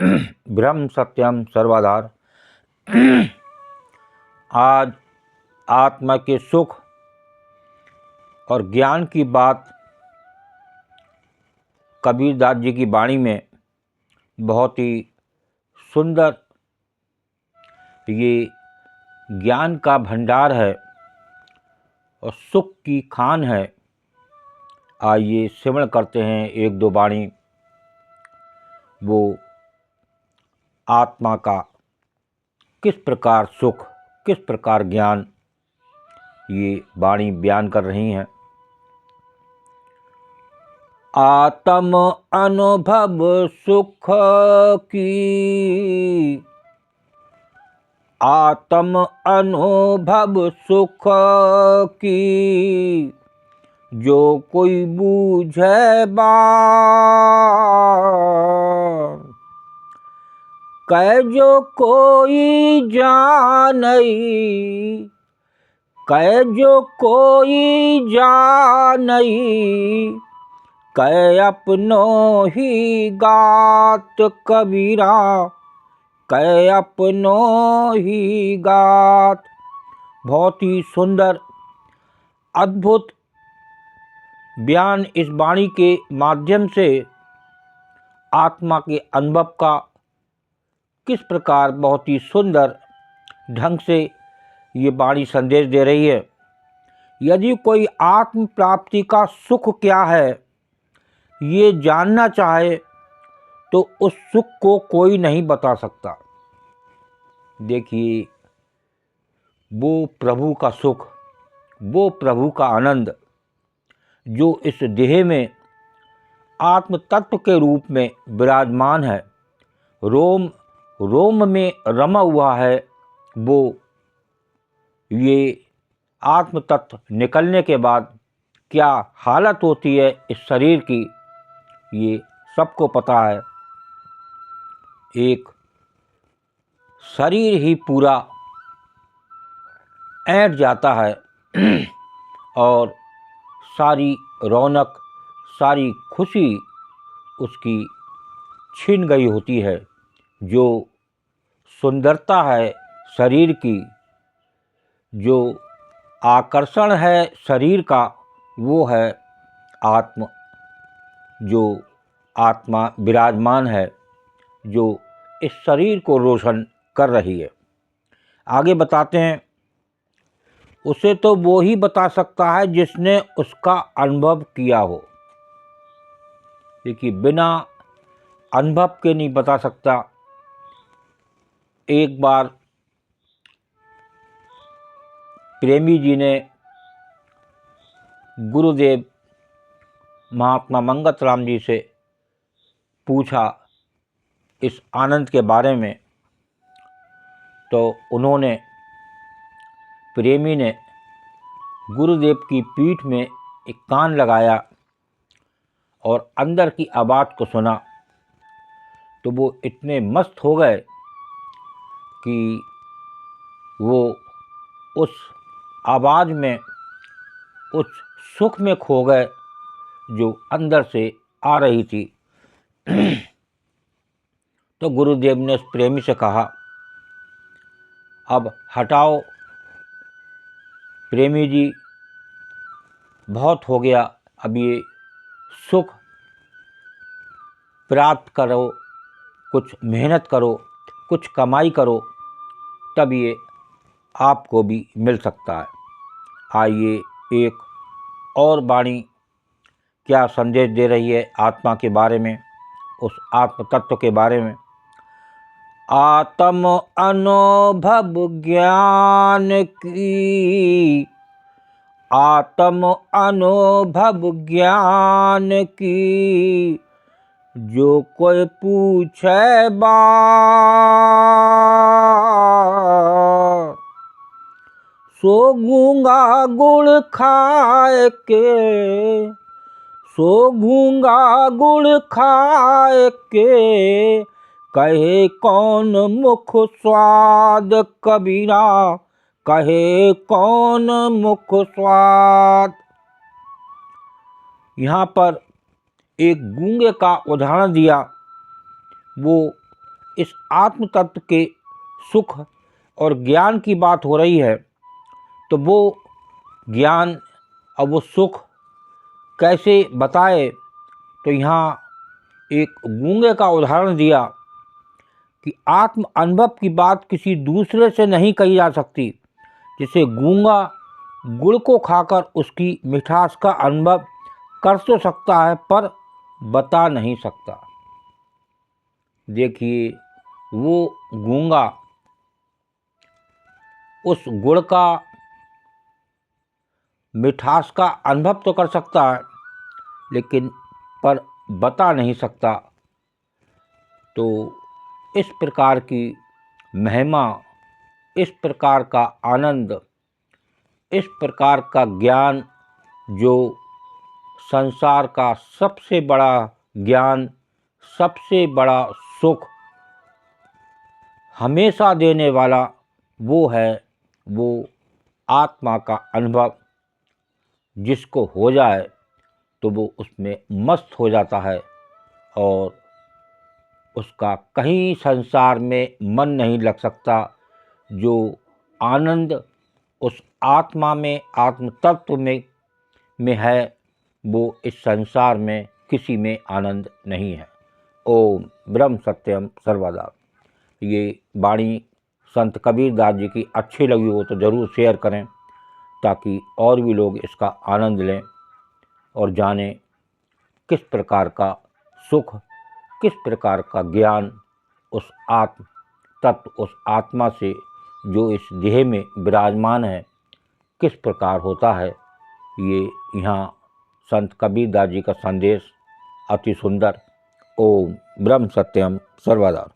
ब्रह्म सत्यम सर्वाधार। आज आत्मा के सुख और ज्ञान की बात कबीरदास जी की वाणी में बहुत ही सुंदर ये ज्ञान का भंडार है और सुख की खान है। आइए श्रवण करते हैं एक दो वाणी। वो आत्मा का किस प्रकार सुख, किस प्रकार ज्ञान, ये वाणी बयान कर रही हैं। आत्म अनुभव सुख की, आत्म अनुभव सुख की, जो कोई बूझे बात, कह जो कोई जानई, कह जो कोई जानई, कह अपनो ही गात कबीरा, कह अपनो ही गात। बहुत ही सुंदर अद्भुत बयान इस वाणी के माध्यम से आत्मा के अनुभव का किस प्रकार बहुत ही सुंदर ढंग से ये वाणी संदेश दे रही है। यदि कोई आत्म प्राप्ति का सुख क्या है ये जानना चाहे तो उस सुख को कोई नहीं बता सकता। देखिए, वो प्रभु का सुख, वो प्रभु का आनंद जो इस देह में आत्म तत्व के रूप में विराजमान है, रोम रोम में रमा हुआ है, वो ये आत्म तत्व निकलने के बाद क्या हालत होती है इस शरीर की, ये सबको पता है। एक शरीर ही पूरा ऐंठ जाता है और सारी रौनक, सारी खुशी उसकी छिन गई होती है। जो सुंदरता है शरीर की, जो आकर्षण है शरीर का, वो है आत्म, जो आत्मा विराजमान है, जो इस शरीर को रोशन कर रही है। आगे बताते हैं, उसे तो वो ही बता सकता है जिसने उसका अनुभव किया हो। देखिए, बिना अनुभव के नहीं बता सकता। एक बार प्रेमी जी ने गुरुदेव महात्मा मंगत राम जी से पूछा इस आनंद के बारे में, तो उन्होंने, प्रेमी ने गुरुदेव की पीठ में एक कान लगाया और अंदर की आवाज़ को सुना। तो वो इतने मस्त हो गए कि वो उस आवाज़ में, उस सुख में खो गए जो अंदर से आ रही थी। तो गुरुदेव ने उस प्रेमी से कहा, अब हटाओ प्रेमी जी, बहुत हो गया, अब ये सुख प्राप्त करो, कुछ मेहनत करो, कुछ कमाई करो, तब ये आपको भी मिल सकता है। आइए एक और वाणी क्या संदेश दे रही है आत्मा के बारे में, उस आत्म तत्व के बारे में। आत्म अनुभव ज्ञान की, आत्म अनुभव ज्ञान की, जो कोई पूछे बात, सो गूंगा गुड़ खाए के, सो गूंगा गुड़ खाए के, कहे कौन मुख स्वाद कबीरा, कहे कौन मुख स्वाद। यहाँ पर एक गूंगे का उदाहरण दिया। वो इस आत्म तत्व के सुख और ज्ञान की बात हो रही है, तो वो ज्ञान और वो सुख कैसे बताए, तो यहाँ एक गूंगे का उदाहरण दिया कि आत्म अनुभव की बात किसी दूसरे से नहीं कही जा सकती। जैसे गूंगा गुड़ को खाकर उसकी मिठास का अनुभव कर तो सकता है पर बता नहीं सकता। देखिए, वो गूंगा उस गुड़ का मिठास का अनुभव तो कर सकता है, लेकिन पर बता नहीं सकता। तो इस प्रकार की महिमा, इस प्रकार का आनंद, इस प्रकार का ज्ञान जो संसार का सबसे बड़ा ज्ञान, सबसे बड़ा सुख हमेशा देने वाला वो है, वो आत्मा का अनुभव। जिसको हो जाए तो वो उसमें मस्त हो जाता है और उसका कहीं संसार में मन नहीं लग सकता। जो आनंद उस आत्मा में, आत्म तत्व में है, वो इस संसार में किसी में आनंद नहीं है। ओम ब्रह्म सत्यम सर्वदा। ये वाणी संत कबीरदास जी की अच्छी लगी हो तो ज़रूर शेयर करें, ताकि और भी लोग इसका आनंद लें और जानें किस प्रकार का सुख, किस प्रकार का ज्ञान उस आत्म तत्व, उस आत्मा से जो इस देह में विराजमान है, किस प्रकार होता है। ये यहाँ संत कबीरदास जी का संदेश अति सुंदर। ओम ब्रह्म सत्यम सर्वदा।